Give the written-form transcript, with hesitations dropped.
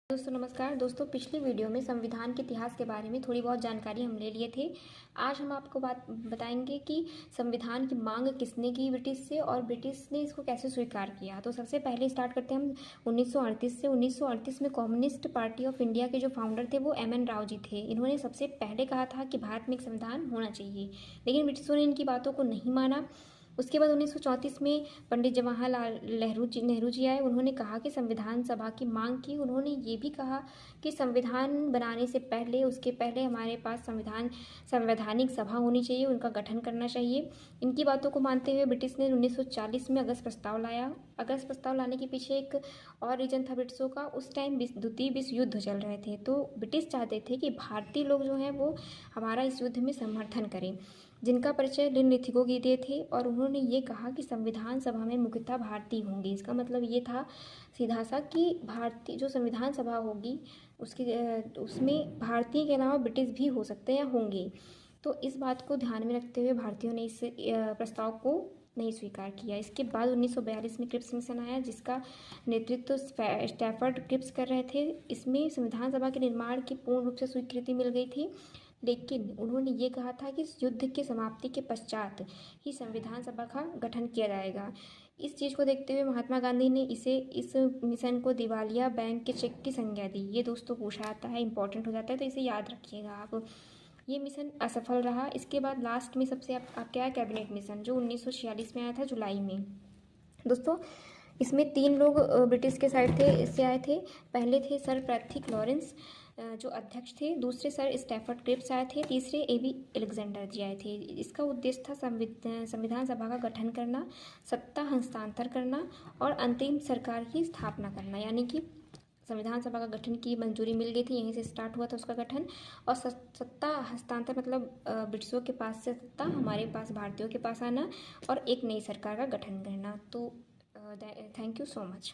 दोस्तों नमस्कार। दोस्तों पिछली वीडियो में संविधान के इतिहास के बारे में थोड़ी बहुत जानकारी हम ले लिए थे। आज हम आपको बताएंगे कि संविधान की मांग किसने की ब्रिटिश से और ब्रिटिश ने इसको कैसे स्वीकार किया। तो सबसे पहले स्टार्ट करते हैं हम 1938 से। 1938 में कम्युनिस्ट पार्टी ऑफ इंडिया के जो फाउंडर थे वो एम.एन. राव जी थे। इन्होंने सबसे पहले कहा था कि भारत में एक संविधान होना चाहिए, लेकिन ब्रिटिशों ने इनकी बातों को नहीं माना। उसके बाद 1934 में पंडित जवाहरलाल नेहरू जी आए। उन्होंने कहा कि संविधान सभा की मांग की। उन्होंने ये भी कहा कि संविधान बनाने से पहले उसके पहले हमारे पास संवैधानिक सभा होनी चाहिए, उनका गठन करना चाहिए। इनकी बातों को मानते हुए ब्रिटिश ने 1940 में अगस्त प्रस्ताव लाया। अगस्त प्रस्ताव लाने के पीछे एक और रीजन था ब्रिटिशों का। उस टाइम द्वितीय विश्व युद्ध चल रहे थे, तो ब्रिटिश चाहते थे कि भारतीय लोग जो हैं वो हमारा इस युद्ध में समर्थन करें, जिनका परिचय निम्नलिखितों की दिए थे। और उन्होंने ये कहा कि संविधान सभा में मुख्यतः भारतीय होंगे। इसका मतलब ये था सीधा सा कि भारतीय जो संविधान सभा होगी उसमें भारतीय के अलावा ब्रिटिश भी हो सकते हैं या होंगे। तो इस बात को ध्यान में रखते हुए भारतीयों ने इस प्रस्ताव को नहीं स्वीकार किया। इसके बाद 1942 में क्रिप्स मिशन आया, जिसका नेतृत्व स्टैफर्ड क्रिप्स कर रहे थे। इसमें संविधान सभा के निर्माण की पूर्ण रूप से स्वीकृति मिल गई थी, लेकिन उन्होंने ये कहा था कि इस युद्ध के समाप्ति के पश्चात ही संविधान सभा का गठन किया जाएगा। इस चीज़ को देखते हुए महात्मा गांधी ने इस मिशन को दिवालिया बैंक के चेक की संज्ञा दी। ये दोस्तों पूछा जाता है, इंपॉर्टेंट हो जाता है, तो इसे याद रखिएगा आप। ये मिशन असफल रहा। इसके बाद लास्ट में सबसे आप क्या है, कैबिनेट मिशन, जो 1946 में आया था जुलाई में। दोस्तों इसमें 3 लोग ब्रिटिश के साइड थे, इससे आए थे। पहले थे सर पैट्रिक लॉरेंस जो अध्यक्ष थे, दूसरे सर स्टैफर्ड क्रिप्स आए थे, तीसरे ए.बी. अलेक्जेंडर जी आए थे। इसका उद्देश्य था संविधान सभा का गठन करना, सत्ता हस्तांतर करना और अंतरिम सरकार की स्थापना करना। यानी कि संविधान सभा का गठन की मंजूरी मिल गई थी, यहीं से स्टार्ट हुआ था उसका गठन। और सत्ता हस्तांतर मतलब ब्रिटिशों के पास से सत्ता हमारे पास भारतीयों के पास आना और एक नई सरकार का गठन करना। तो थैंक यू सो मच।